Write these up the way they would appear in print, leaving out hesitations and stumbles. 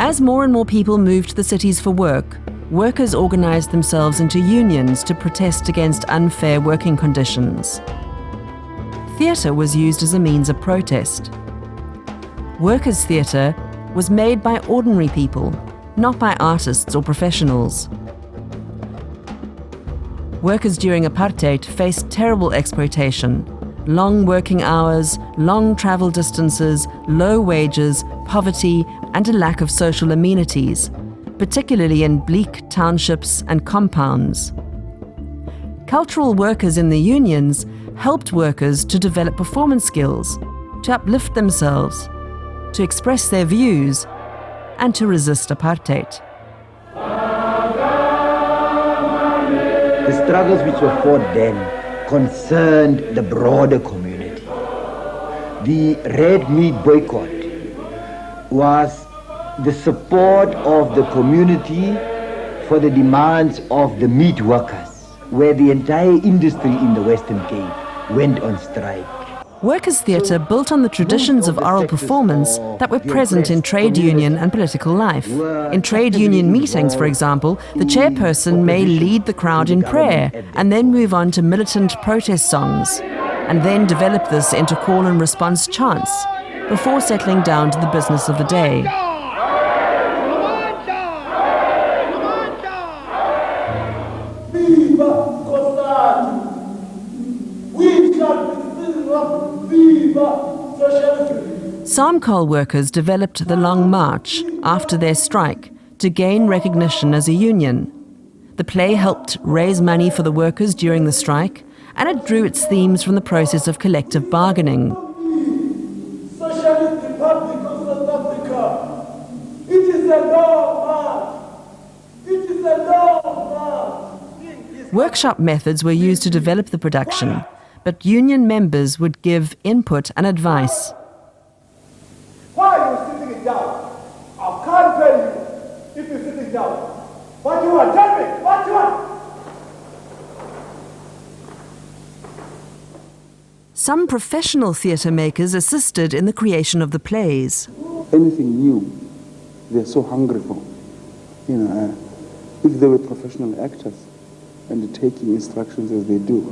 As more and more people moved to the cities for work, workers organized themselves into unions to protest against unfair working conditions. Theatre was used as a means of protest. Workers' theatre was made by ordinary people, not by artists or professionals. Workers during apartheid faced terrible exploitation: long working hours, long travel distances, low wages, poverty, and a lack of social amenities, particularly in bleak townships and compounds. Cultural workers in the unions helped workers to develop performance skills, to uplift themselves, to express their views, and to resist apartheid. The struggles which were fought then concerned the broader community. The red meat boycott was the support of the community for the demands of the meat workers, where the entire industry in the Western Cape went on strike. Workers' theatre built on the traditions of oral performance that were present in trade union and political life. In trade union meetings, for example, the chairperson may lead the crowd in prayer and then move on to militant protest songs, and then develop this into call and response chants before settling down to the business of the day. Psalm call workers developed the Long March after their strike to gain recognition as a union. The play helped raise money for the workers during the strike, and it drew its themes from the process of collective bargaining. Socialist Republic of South Africa. It is a long march. It is a long march. Workshop methods were used to develop the production, but union members would give input and advice. Why are you sitting down? I can't tell you if you're sitting down. What you want? Tell me. What you want? Some professional theatre makers assisted in the creation of the plays. Anything new, they're so hungry for. If they were professional actors and taking instructions as they do,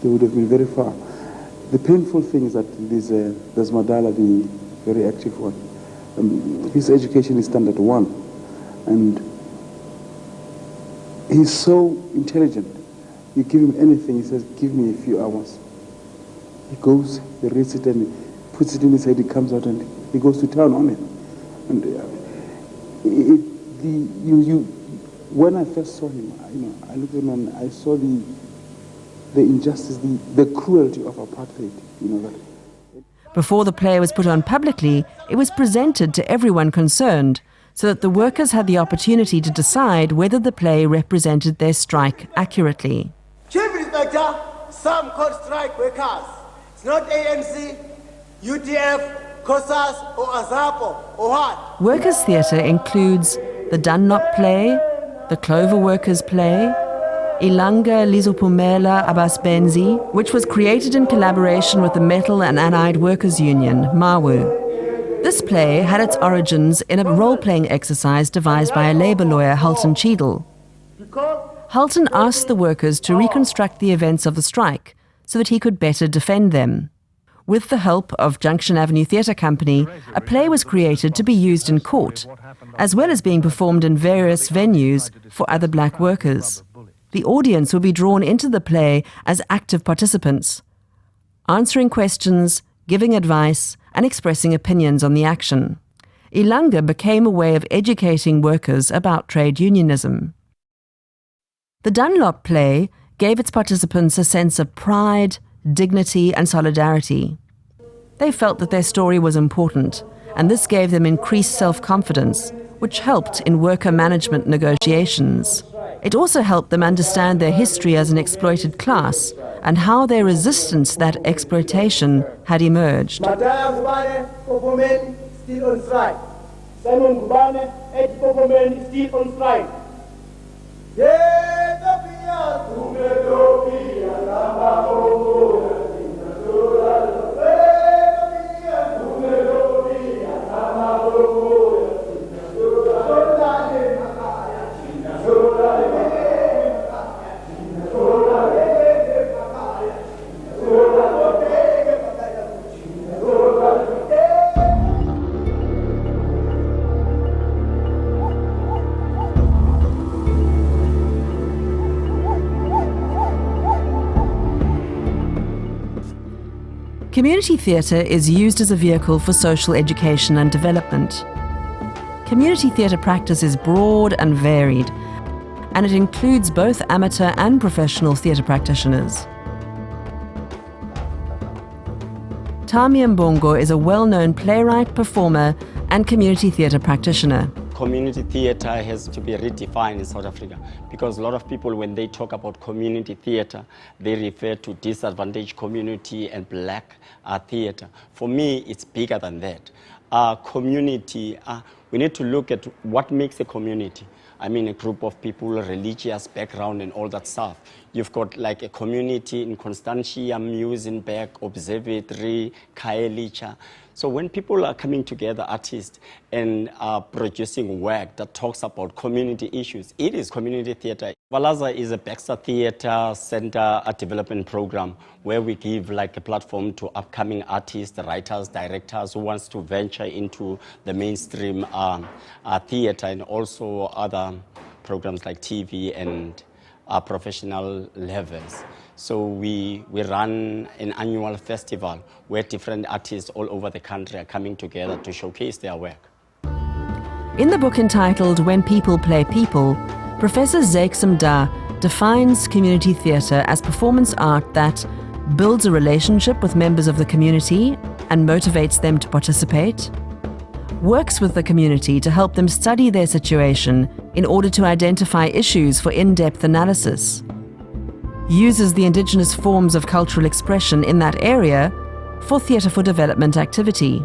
they would have been very far. The painful thing is that there's Madala, the very active one. His education is standard 1, and he's so intelligent. You give him anything, he says, give me a few hours. He goes, he reads it, and he puts it in his head, he comes out, and he goes to town on it. And when I first saw him, I looked at him and I saw the injustice, the cruelty of apartheid, that. Before the play was put on publicly, it was presented to everyone concerned, so that the workers had the opportunity to decide whether the play represented their strike accurately. Chief Inspector, some called strike workers. It's not ANC, UTF, COSAS, or AZAPO, or what? Workers' theatre includes the Dunlop play, the Clover Workers play, Ilanga Lizopumela Abasbenzi, which was created in collaboration with the Metal and Allied Workers Union, MAWU. This play had its origins in a role-playing exercise devised by a labour lawyer, Halton Cheadle. Halton asked the workers to reconstruct the events of the strike so that he could better defend them. With the help of Junction Avenue Theatre Company, a play was created to be used in court, as well as being performed in various venues for other black workers. The audience would be drawn into the play as active participants, answering questions, giving advice, and expressing opinions on the action. Ilanga became a way of educating workers about trade unionism. The Dunlop play gave its participants a sense of pride, dignity, and solidarity. They felt that their story was important, and this gave them increased self-confidence, which helped in worker management negotiations. It also helped them understand their history as an exploited class and how their resistance to that exploitation had emerged. Madam Gubane, Popomen, still on strike. Simon Gubane, ex-Popomen, still on strike. Community theatre is used as a vehicle for social education and development. Community theatre practice is broad and varied, and it includes both amateur and professional theatre practitioners. Tami Mbongo is a well-known playwright, performer, and community theatre practitioner. Community theatre has to be redefined in South Africa because a lot of people, when they talk about community theatre, they refer to disadvantaged community and black theatre. For me, it's bigger than that. Community, we need to look at what makes a community. I mean, a group of people, religious background and all that stuff. You've got like a community in Constantia, Muizenberg, Observatory, Khayelitsha. So when people are coming together, artists, and are producing work that talks about community issues, it is community theatre. Valaza is a Baxter Theatre Center development program where we give like a platform to upcoming artists, writers, directors who wants to venture into the mainstream theatre and also other programs like TV and professional levels. So we run an annual festival where different artists all over the country are coming together to showcase their work. In the book entitled When People Play People, Professor Zeksim Da defines community theatre as performance art that builds a relationship with members of the community and motivates them to participate, works with the community to help them study their situation in order to identify issues for in-depth analysis, uses the indigenous forms of cultural expression in that area for theatre for development activity,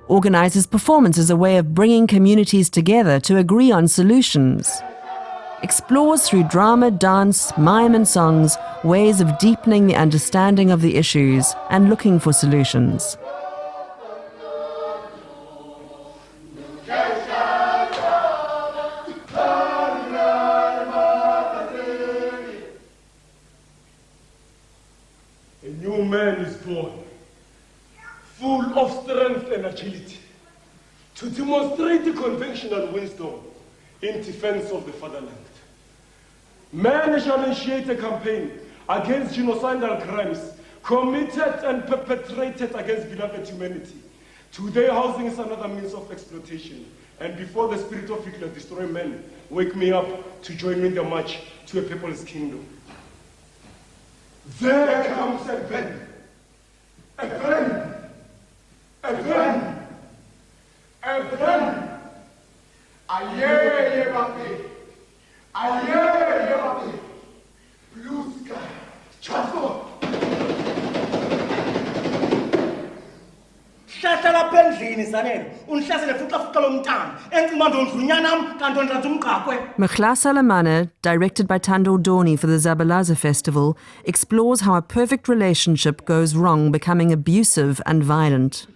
organizes performance as a way of bringing communities together to agree on solutions, explores through drama, dance, mime and songs ways of deepening the understanding of the issues and looking for solutions. Man is born, full of strength and agility, to demonstrate the conventional wisdom in defense of the fatherland. Man shall initiate a campaign against genocidal crimes committed and perpetrated against beloved humanity. Today, housing is another means of exploitation. And before the spirit of Hitler destroy men, wake me up to join me in the march to a people's kingdom. There comes a pen, a pen, a pen, a pen. Aye, baby, aye, baby. Blue sky, chasso. Hlahlela pendlini zanele unihlasele fuqa lomntana encimando ndlunyana kanti ondrathi umqaqwe. Mkhlasa Lamana, directed by Tando Doni for the Zabalaza Festival, explores how a perfect relationship goes wrong, becoming abusive and violent.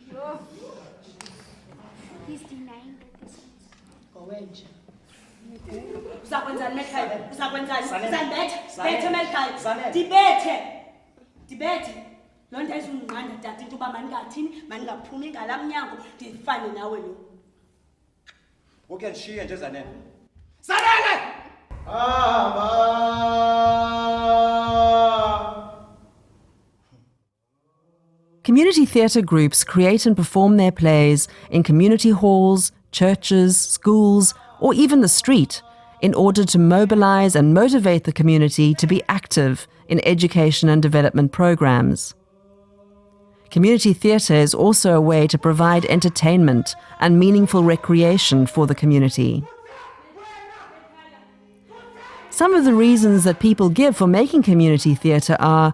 Loo nto ayizundiqanda tata into uba mandingathini mandingaphumi ngalaa mnyango ndifane nawe lo. Uke ndishiye nje Zanele. Zanele! Community theatre groups create and perform their plays in community halls, churches, schools, or even the street in order to mobilize and motivate the community to be active in education and development programs. Community theatre is also a way to provide entertainment and meaningful recreation for the community. Some of the reasons that people give for making community theatre are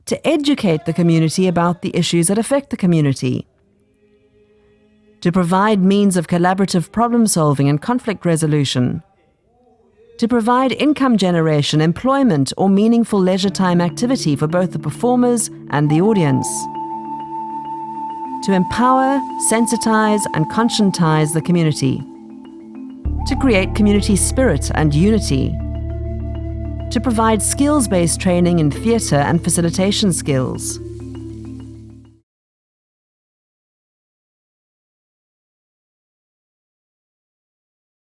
to educate the community about the issues that affect the community, to provide means of collaborative problem solving and conflict resolution, to provide income generation, employment, or meaningful leisure time activity for both the performers and the audience, to empower, sensitize, and conscientize the community, to create community spirit and unity, to provide skills-based training in theatre and facilitation skills,